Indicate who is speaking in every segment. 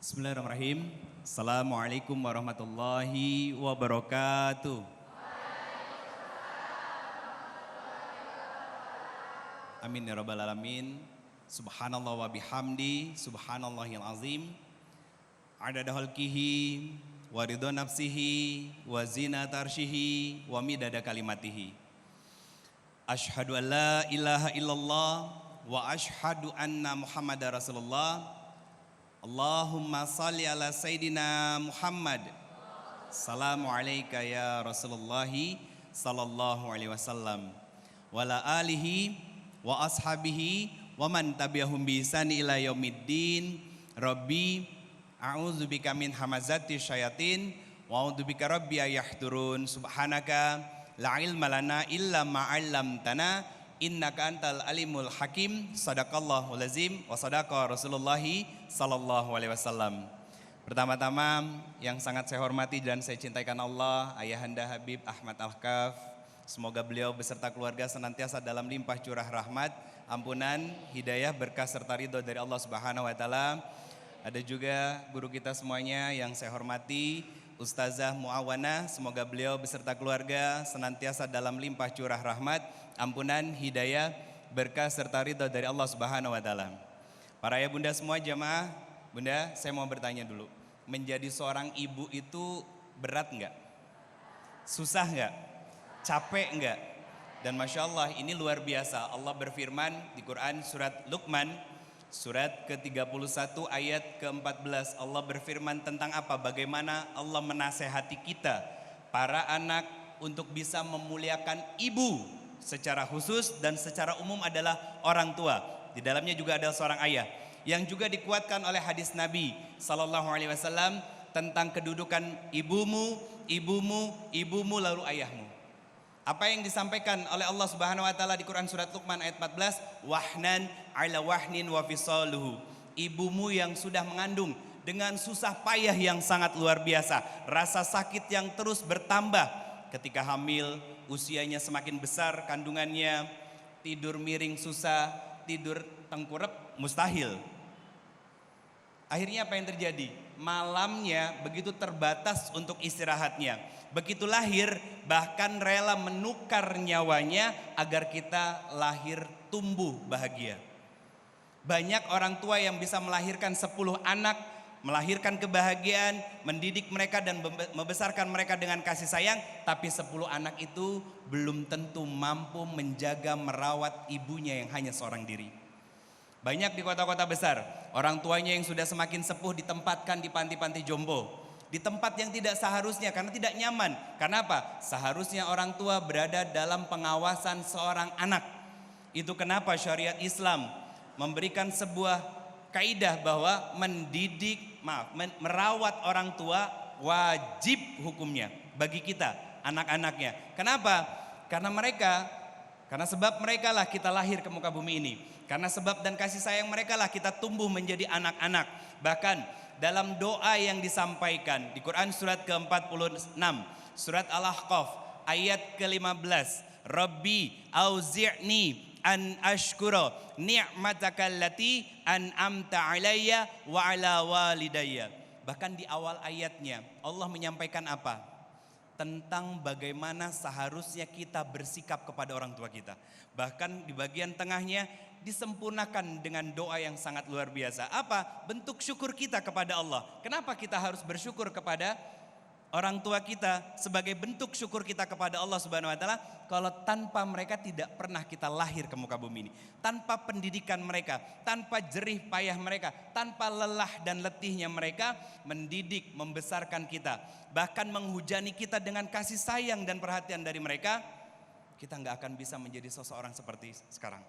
Speaker 1: Bismillahirrahmanirrahim. Assalamualaikum warahmatullahi wabarakatuh. Amin ya rabbal alamin. Subhanallah wa bihamdi, subhanallahil azim. Adada khalqihi wa ridha nafsihi wa zinata arsyihi wa midada kalimatihi. Asyhadu an la ilaha illallah wa asyhadu anna Muhammadar Rasulullah. Allahumma salli ala Sayyidina Muhammad. Assalamu alayka ya Rasulullah sallallahu alaihi wasallam. Wa ala alihi wa ashabihi wa man tabi'ahum bi ihsan ila yaumiddin. Rabbi a'udzubika min hamazati syayatin wa a'udzubika rabbi ayahdurun. Subhanaka la ilma lana illa ma 'allamtana innaka antal alimul hakim. Sadaqallahul azim wa sadaqa Rasulullahi sallallahu alaihi wasallam. Pertama-tama yang sangat saya hormati dan saya cintaikan Allah, Ayahanda Habib Ahmad Al-Kaf. Semoga beliau beserta keluarga senantiasa dalam limpah curah rahmat, ampunan, hidayah, berkah serta ridho dari Allah Subhanahu wa taala. Ada juga guru kita semuanya yang saya hormati, Ustazah Muawana, semoga beliau beserta keluarga senantiasa dalam limpah curah rahmat, ampunan, hidayah, berkah serta ridha dari Allah Subhanahu wa taala. Para ayah bunda semua jamaah, bunda, saya mau bertanya dulu. Menjadi seorang ibu itu berat enggak? Susah enggak? Capek enggak? Dan Masya Allah ini luar biasa. Allah berfirman di Quran surat Luqman surat ke-31 ayat ke-14. Allah berfirman tentang apa? Bagaimana Allah menasehati kita para anak untuk bisa memuliakan ibu secara khusus dan secara umum adalah orang tua. Di dalamnya juga ada seorang ayah yang juga dikuatkan oleh hadis Nabi sallallahu alaihi wasallam tentang kedudukan ibumu, ibumu, ibumu lalu ayahmu. Apa yang disampaikan oleh Allah Subhanahu wa taala di Quran surat Luqman ayat 14, wahnan ala wahnin wa fisaluhu. Ibumu yang sudah mengandung dengan susah payah yang sangat luar biasa, rasa sakit yang terus bertambah ketika hamil, usianya semakin besar kandungannya, tidur miring susah, tidur tengkurap mustahil. Akhirnya apa yang terjadi? Malamnya begitu terbatas untuk istirahatnya. Begitu lahir bahkan rela menukar nyawanya agar kita lahir tumbuh bahagia. Banyak orang tua yang bisa melahirkan 10 anak, melahirkan kebahagiaan, mendidik mereka dan membesarkan mereka dengan kasih sayang, tapi 10 anak itu belum tentu mampu menjaga merawat ibunya yang hanya seorang diri. Banyak di kota-kota besar, orang tuanya yang sudah semakin sepuh ditempatkan di panti-panti jompo. Di tempat yang tidak seharusnya karena tidak nyaman. Karena apa? Seharusnya orang tua berada dalam pengawasan seorang anak. Itu kenapa syariat Islam memberikan sebuah kaidah bahwa merawat orang tua wajib hukumnya bagi kita, anak-anaknya. Kenapa? Karena sebab mereka lah kita lahir ke muka bumi ini. Karena sebab dan kasih sayang mereka lah kita tumbuh menjadi anak-anak. Bahkan dalam doa yang disampaikan di Quran surat ke-46, surat Al-Ahqaf ayat ke-15, Rabbi auzi'ni an ashkura ni'mataka allati an'amta alayya wa ala walidayya. Bahkan di awal ayatnya Allah menyampaikan apa? Tentang bagaimana seharusnya kita bersikap kepada orang tua kita. Bahkan di bagian tengahnya disempurnakan dengan doa yang sangat luar biasa. Apa? Bentuk syukur kita kepada Allah. Kenapa kita harus bersyukur kepada orang tua kita? Sebagai bentuk syukur kita kepada Allah Subhanahu wa taala, kalau tanpa mereka tidak pernah kita lahir ke muka bumi ini. Tanpa pendidikan mereka, tanpa jerih payah mereka, tanpa lelah dan letihnya mereka mendidik, membesarkan kita, bahkan menghujani kita dengan kasih sayang dan perhatian dari mereka, kita nggak akan bisa menjadi seseorang seperti sekarang.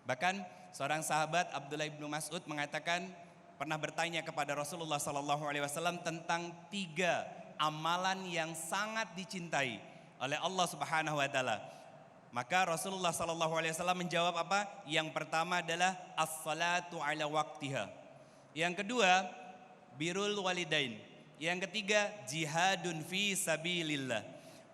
Speaker 1: Bahkan seorang sahabat Abdullah bin Mas'ud mengatakan pernah bertanya kepada Rasulullah sallallahu alaihi wasallam tentang 3 amalan yang sangat dicintai oleh Allah Subhanahu wa taala. Maka Rasulullah sallallahu alaihi wasallam menjawab apa? Yang pertama adalah as-salatu ala waqtiha. Yang kedua, birrul walidain. Yang ketiga, jihadun fi sabilillah.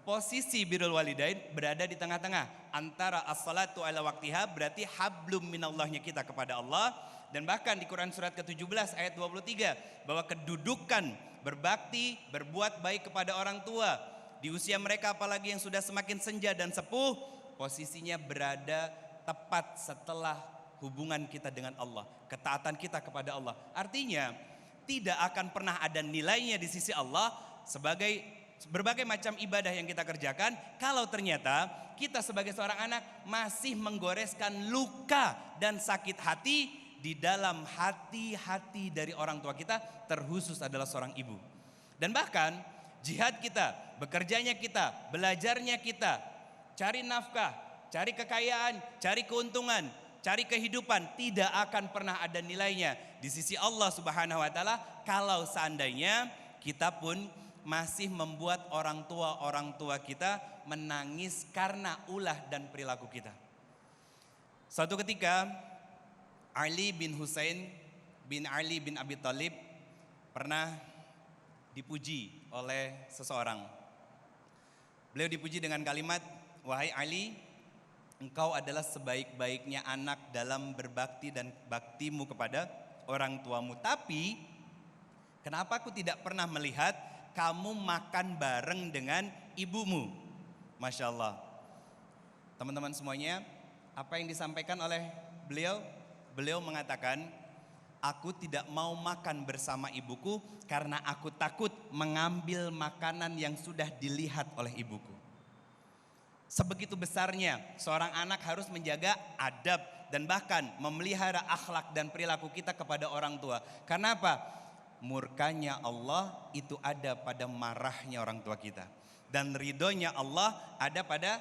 Speaker 1: Posisi birrul walidain berada di tengah-tengah antara as-salatu ala waqtiha, berarti hablum minallahnya kita kepada Allah, dan bahkan di Quran surat ke-17 ayat 23 bahwa kedudukan berbakti, berbuat baik kepada orang tua di usia mereka apalagi yang sudah semakin senja dan sepuh, posisinya berada tepat setelah hubungan kita dengan Allah, ketaatan kita kepada Allah. Artinya tidak akan pernah ada nilainya di sisi Allah sebagai berbagai macam ibadah yang kita kerjakan kalau ternyata kita sebagai seorang anak masih menggoreskan luka dan sakit hati di dalam hati-hati dari orang tua kita, terkhusus adalah seorang ibu. Dan bahkan jihad kita, bekerjanya kita, belajarnya kita, cari nafkah, cari kekayaan, cari keuntungan, cari kehidupan tidak akan pernah ada nilainya di sisi Allah Subhanahu wa taala kalau seandainya kita pun masih membuat orang tua kita menangis karena ulah dan perilaku kita. Suatu ketika Ali bin Husain bin Ali bin Abi Thalib pernah dipuji oleh seseorang. Beliau dipuji dengan kalimat, "Wahai Ali, engkau adalah sebaik-baiknya anak dalam berbakti dan baktimu kepada orang tuamu. Tapi kenapa aku tidak pernah melihat kamu makan bareng dengan ibumu?" Masya Allah. Teman-teman semuanya, apa yang disampaikan oleh beliau? Beliau mengatakan, "Aku tidak mau makan bersama ibuku karena aku takut mengambil makanan yang sudah dilihat oleh ibuku." Sebegitu besarnya seorang anak harus menjaga adab dan bahkan memelihara akhlak dan perilaku kita kepada orang tua. Karena apa? Murkanya Allah itu ada pada marahnya orang tua kita. Dan ridhonya Allah ada pada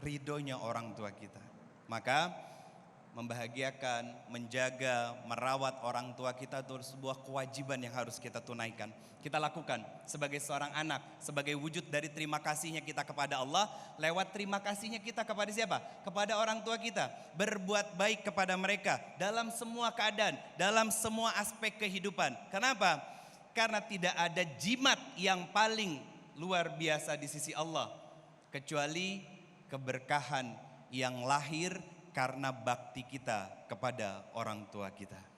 Speaker 1: ridhonya orang tua kita. Maka membahagiakan, menjaga, merawat orang tua kita itu sebuah kewajiban yang harus kita tunaikan. Kita lakukan sebagai seorang anak, sebagai wujud dari terima kasihnya kita kepada Allah. Lewat terima kasihnya kita kepada siapa? Kepada orang tua kita. Berbuat baik kepada mereka dalam semua keadaan, dalam semua aspek kehidupan. Kenapa? Karena tidak ada jimat yang paling luar biasa di sisi Allah kecuali keberkahan yang lahir karena bakti kita kepada orang tua kita.